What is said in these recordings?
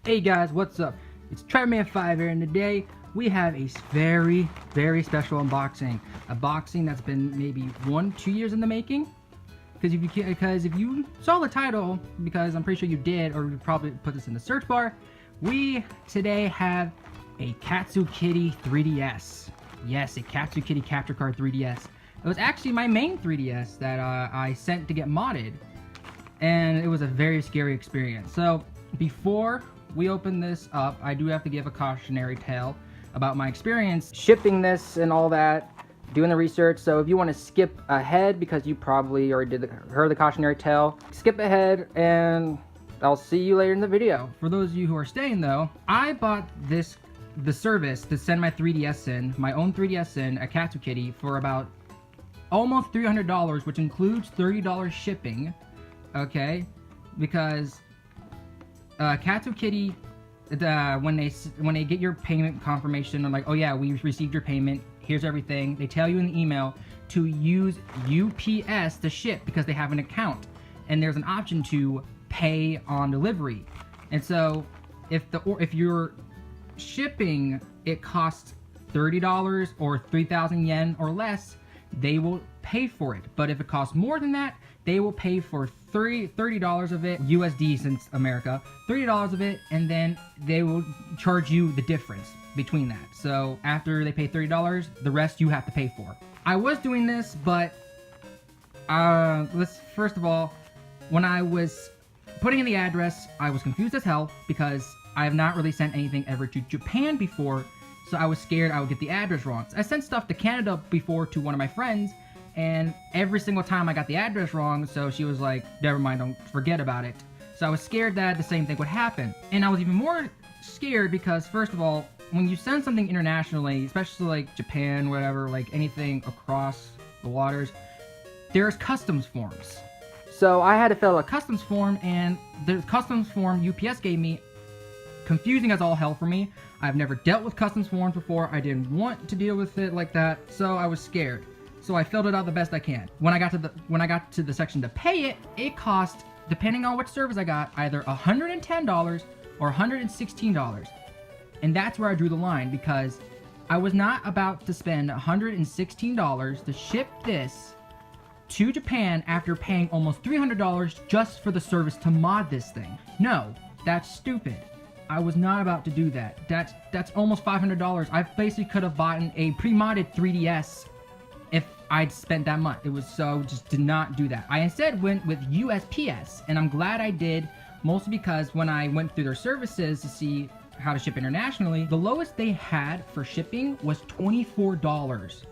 Hey guys, what's up? It's Treadman5 here, and today we have a very, very special unboxing. A boxing that's been maybe 1-2 years in the making. Because if you saw the title, because I'm pretty sure you did, or you probably put this in the search bar, we today have a KatsuKity 3DS. Yes, a KatsuKity capture card 3DS. It was actually my main 3DS that I sent to get modded, and it was a very scary experience. So before we open this up, I do have to give a cautionary tale about my experience shipping this and all that, doing the research. So if you want to skip ahead because you probably already heard the cautionary tale, skip ahead and I'll see you later in the video. For those of you who are staying though, I bought the service to send my 3DS in, my own 3DS in at KatsuKity for about almost $300, which includes $30 shipping, okay? Because KatsuKity, when they get your payment confirmation, they're like, oh yeah, we received your payment, here's everything. They tell you in the email to use UPS to ship because they have an account, and there's an option to pay on delivery. And so if you're shipping, it costs $30 or 3,000 yen or less, they will pay for it. But if it costs more than that, they will pay for $30 of it, USD since America, $30 of it, and then they will charge you the difference between that. So after they pay $30, the rest you have to pay for. I was doing this, but first of all, when I was putting in the address, I was confused as hell because I have not really sent anything ever to Japan before, so I was scared I would get the address wrong. I sent stuff to Canada before to one of my friends, and every single time I got the address wrong, so she was like, never mind, don't forget about it. So I was scared that the same thing would happen. And I was even more scared because, first of all, when you send something internationally, especially like Japan, whatever, like anything across the waters, there's customs forms. So I had to fill out a customs form, and the customs form UPS gave me, confusing as all hell for me. I've never dealt with customs forms before. I didn't want to deal with it like that, so I was scared. So I filled it out the best I can. When I got to the section to pay it, it cost, depending on which service I got, either $110 or $116. And that's where I drew the line, because I was not about to spend $116 to ship this to Japan after paying almost $300 just for the service to mod this thing. No, that's stupid. I was not about to do that. That's almost $500. I basically could have bought a pre-modded 3DS if I'd spent that much. It was so, just did not do that. I instead went with USPS, and I'm glad I did, mostly because when I went through their services to see how to ship internationally, the lowest they had for shipping was $24.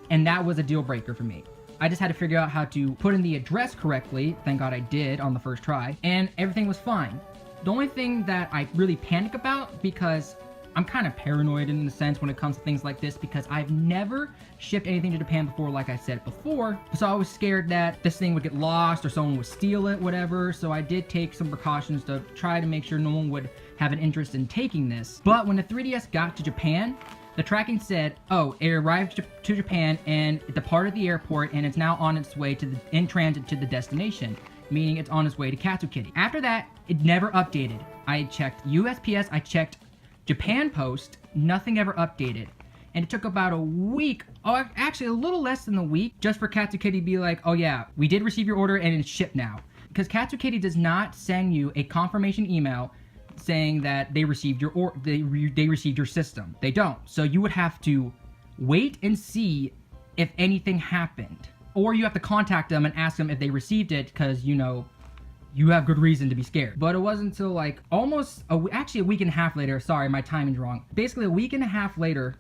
And that was a deal breaker for me. I just had to figure out how to put in the address correctly. Thank God I did on the first try, and everything was fine. The only thing that I really panic about, because I'm kind of paranoid in the sense when it comes to things like this, because I've never shipped anything to Japan before, like I said before. So I was scared that this thing would get lost or someone would steal it, whatever. So I did take some precautions to try to make sure no one would have an interest in taking this. But when the 3DS got to Japan, the tracking said, oh, it arrived to Japan and it departed the airport and it's now on its way in transit to the destination, meaning it's on its way to KatsuKity. After that, it never updated. I checked USPS, I checked Japan Post, nothing ever updated. And it took about a week, oh, actually a little less than a week, just for KatsuKity to be like, oh yeah, we did receive your order and it's shipped now. Because KatsuKity does not send you a confirmation email saying that they received your they received your system. They don't. So you would have to wait and see if anything happened. Or you have to contact them and ask them if they received it, because, you know, you have good reason to be scared. But it wasn't until like almost, actually a week and a half later, sorry, my timing's wrong. Basically a week and a half later,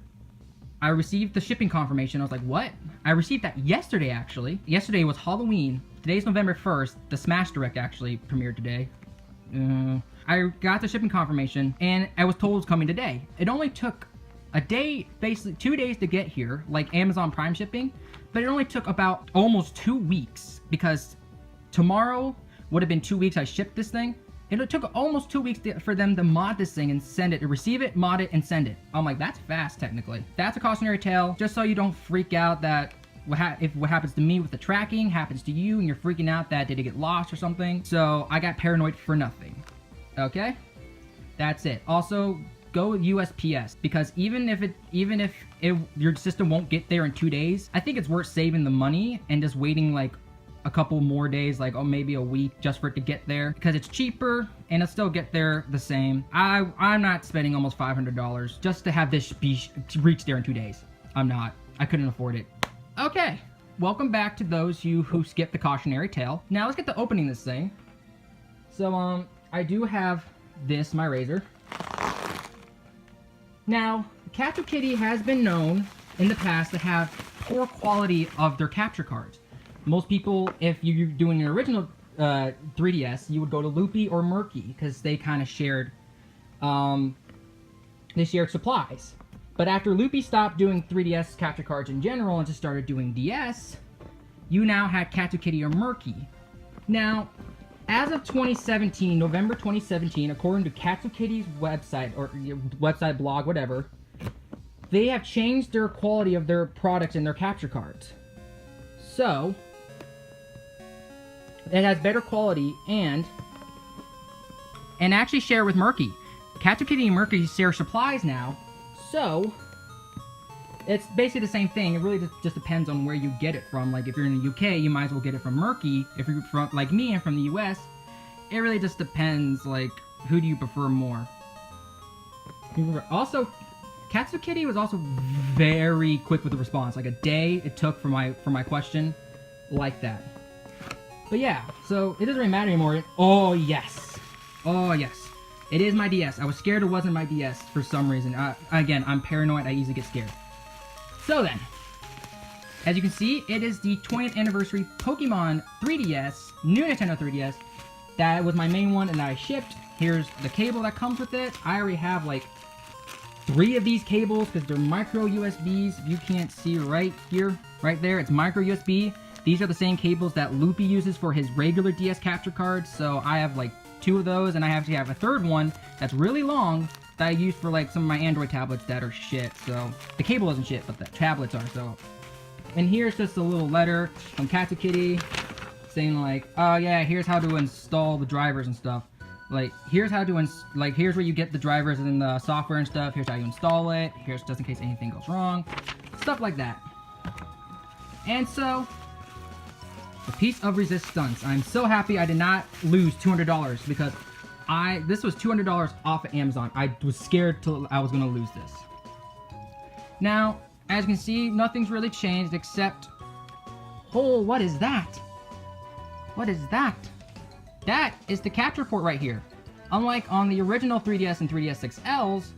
I received the shipping confirmation. I was like, what? I received that yesterday, actually. Yesterday was Halloween. Today's November 1st. The Smash Direct actually premiered today. I got the shipping confirmation, and I was told it was coming today. It only took a day, basically 2 days to get here, like Amazon Prime shipping, but it only took about almost 2 weeks, because tomorrow would have been 2 weeks I shipped this thing. It took almost 2 weeks for them to mod this thing and send it, to receive it, mod it, and send it. I'm like, that's fast, technically. That's a cautionary tale, just so you don't freak out that if what happens to me with the tracking happens to you and you're freaking out that did it get lost or something. So I got paranoid for nothing. Okay? That's it. Also, go with USPS, because even if your system won't get there in 2 days, I think it's worth saving the money and just waiting like a couple more days, like maybe a week, just for it to get there, because it's cheaper and it'll still get there the same. I'm not spending almost $500 just to have this reach there in 2 days. I'm not. I couldn't afford it. Okay, welcome back to those who skipped the cautionary tale. Now let's get to opening this thing. So I do have this, my razor. Now, KatsuKity has been known in the past to have poor quality of their capture cards. Most people, if you're doing an original 3DS, you would go to Loopy or Murky, because they kind of shared supplies. But after Loopy stopped doing 3DS capture cards in general and just started doing DS, you now had KatsuKity or Murky. Now, as of 2017, November 2017, according to KatsuKity's website, or website, blog, whatever, they have changed their quality of their products and their capture cards. So, it has better quality and actually share with Murky. KatsuKity and Murky share supplies now, so it's basically the same thing. It really just depends on where you get it from. Like, if you're in the UK, you might as well get it from Murky. If you're from, like me, and from the US, it really just depends, like, who do you prefer more. Also, KatsuKity was also very quick with the response. Like, a day it took for my question, like that. But yeah, so it doesn't really matter anymore. Oh yes, it is my DS. I was scared it wasn't my DS for some reason. Again, I'm paranoid. I easily get scared. So then, as you can see, it is the 20th anniversary Pokemon 3DS, new Nintendo 3DS. That was my main one, and I shipped. Here's the cable that comes with it. I already have like 3 of these cables because they're micro USBs. If you can't see right here, right there, it's micro USB. These are the same cables that Loopy uses for his regular DS capture cards. So I have like 2 of those, and I actually have a 3rd one that's really long that I use for like some of my Android tablets that are shit. So the cable isn't shit, but the tablets are. So, and here's just a little letter from KatsuKity saying like, oh yeah, here's how to install the drivers and stuff. Like, here's how to here's where you get the drivers and the software and stuff. Here's how you install it. Here's just in case anything goes wrong, stuff like that. And so, a piece of resistance. I'm so happy I did not lose $200 because this was $200 off of Amazon. I was scared till I was gonna lose this. Now, as you can see, nothing's really changed except, oh, what is that? What is that? That is the capture port right here. Unlike on the original 3DS and 3DS XLs,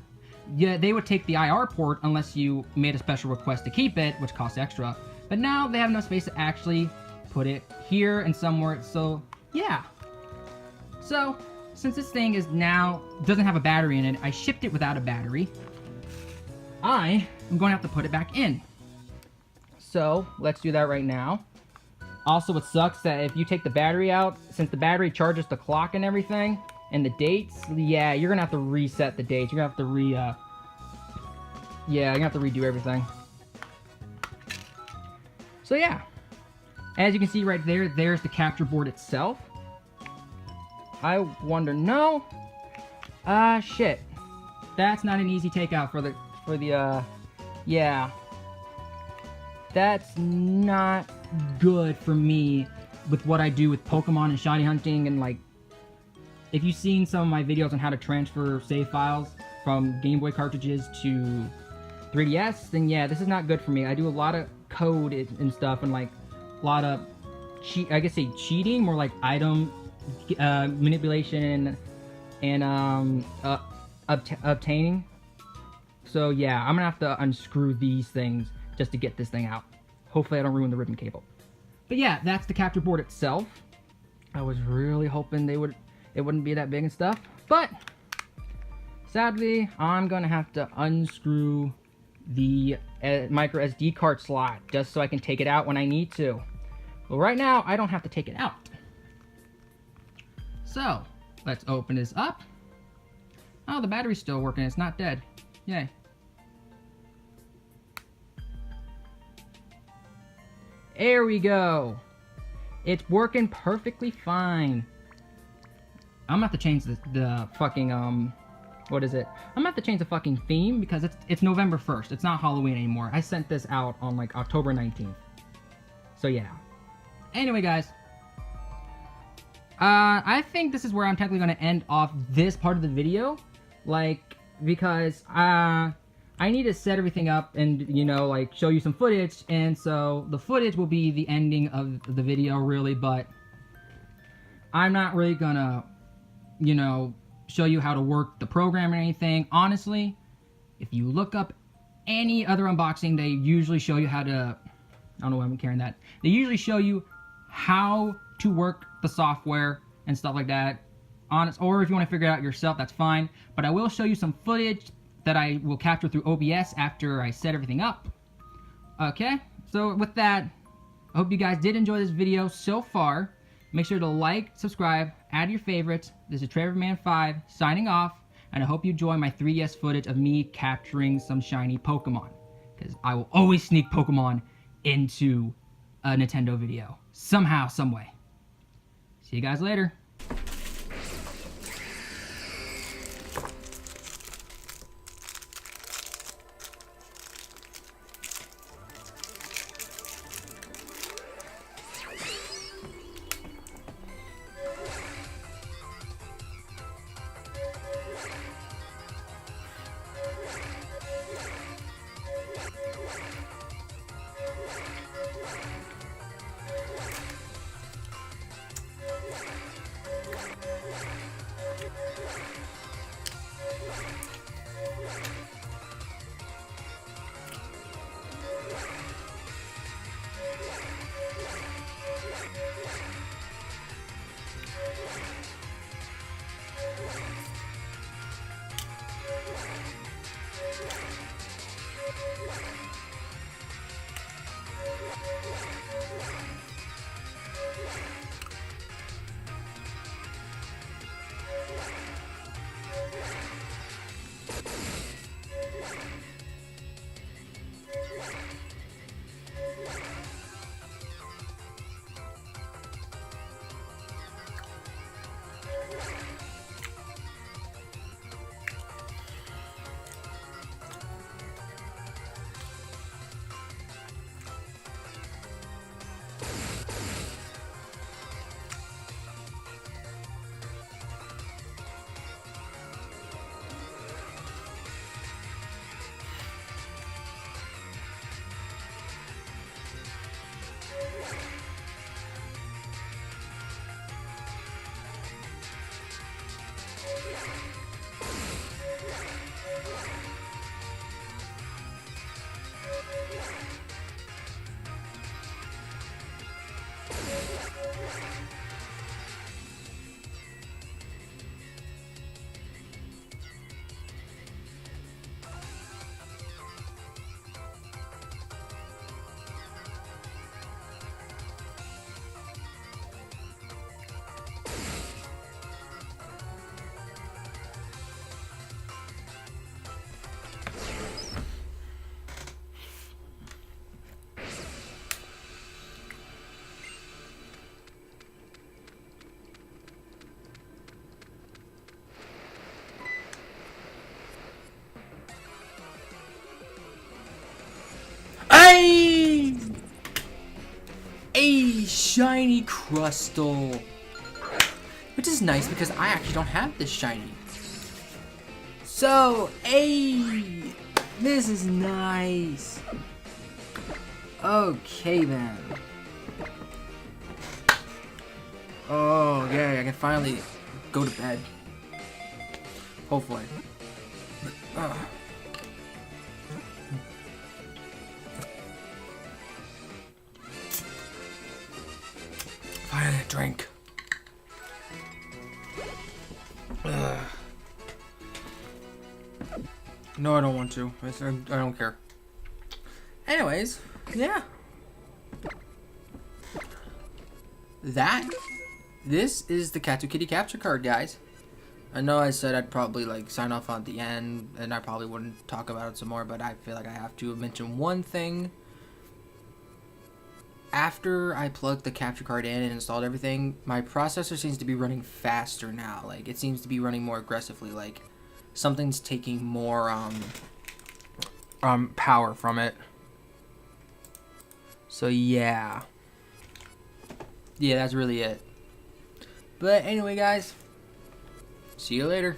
yeah, they would take the IR port unless you made a special request to keep it, which costs extra. But now they have no space to actually put it here and somewhere, so yeah. So, since this thing is now doesn't have a battery in it, I shipped it without a battery. I am going to have to put it back in. So, let's do that right now. Also, it sucks that if you take the battery out, since the battery charges the clock and everything, and the dates, yeah, you're gonna have to reset the dates. You're gonna have to you're gonna have to redo everything. So yeah. As you can see right there, there's the capture board itself. I wonder, no. Shit. That's not an easy takeout yeah. That's not good for me with what I do with Pokemon and shiny hunting, and like, if you've seen some of my videos on how to transfer save files from Game Boy cartridges to 3DS, then yeah, this is not good for me. I do a lot of code and stuff, and like a lot of cheating, more like item manipulation and obtaining. So yeah, I'm gonna have to unscrew these things just to get this thing out. Hopefully I don't ruin the ribbon cable. But yeah, that's the capture board itself. I was really hoping it wouldn't be that big and stuff, but sadly I'm gonna have to unscrew the micro SD card slot just so I can take it out when I need to. Well, right now I don't have to take it out. So let's open this up. Oh, the battery's still working. It's not dead. Yay. There we go. It's working perfectly fine. I'm gonna have to change the fucking what is it? I'm gonna have to change the fucking theme because it's November 1st. It's not Halloween anymore. I sent this out on like October 19th. So yeah. Anyway, guys. I think this is where I'm technically gonna end off this part of the video. Like, because I need to set everything up and, you know, like, show you some footage. And so the footage will be the ending of the video, really. But I'm not really gonna, you know, show you how to work the program or anything. Honestly, if you look up any other unboxing, they usually show you how to, I don't know why I'm carrying that. They usually show you how to work the software and stuff like that. Or if you want to figure it out yourself, that's fine. But I will show you some footage that I will capture through OBS after I set everything up. Okay, so with that, I hope you guys did enjoy this video so far. Make sure to like, subscribe, add your favorites. This is TrevorMan5 signing off, and I hope you enjoy my 3DS footage of me capturing some shiny Pokemon, because I will always sneak Pokemon into a Nintendo video. Somehow, someway. See you guys later. A shiny crystal, which is nice because I actually don't have this shiny. So, this is nice. Okay then. Oh yeah, I can finally go to bed. Hopefully. Finally, a drink. No, I don't want to. I don't care. Anyways, yeah. This is the KatsuKity capture card, guys. I know I said I'd probably like sign off on the end, and I probably wouldn't talk about it some more, but I feel like I have to mention one thing. After I plugged the capture card in and installed everything, my processor seems to be running faster now. Like, it seems to be running more aggressively. Like, something's taking more power from it. So yeah, that's really it. But anyway, guys, see you later.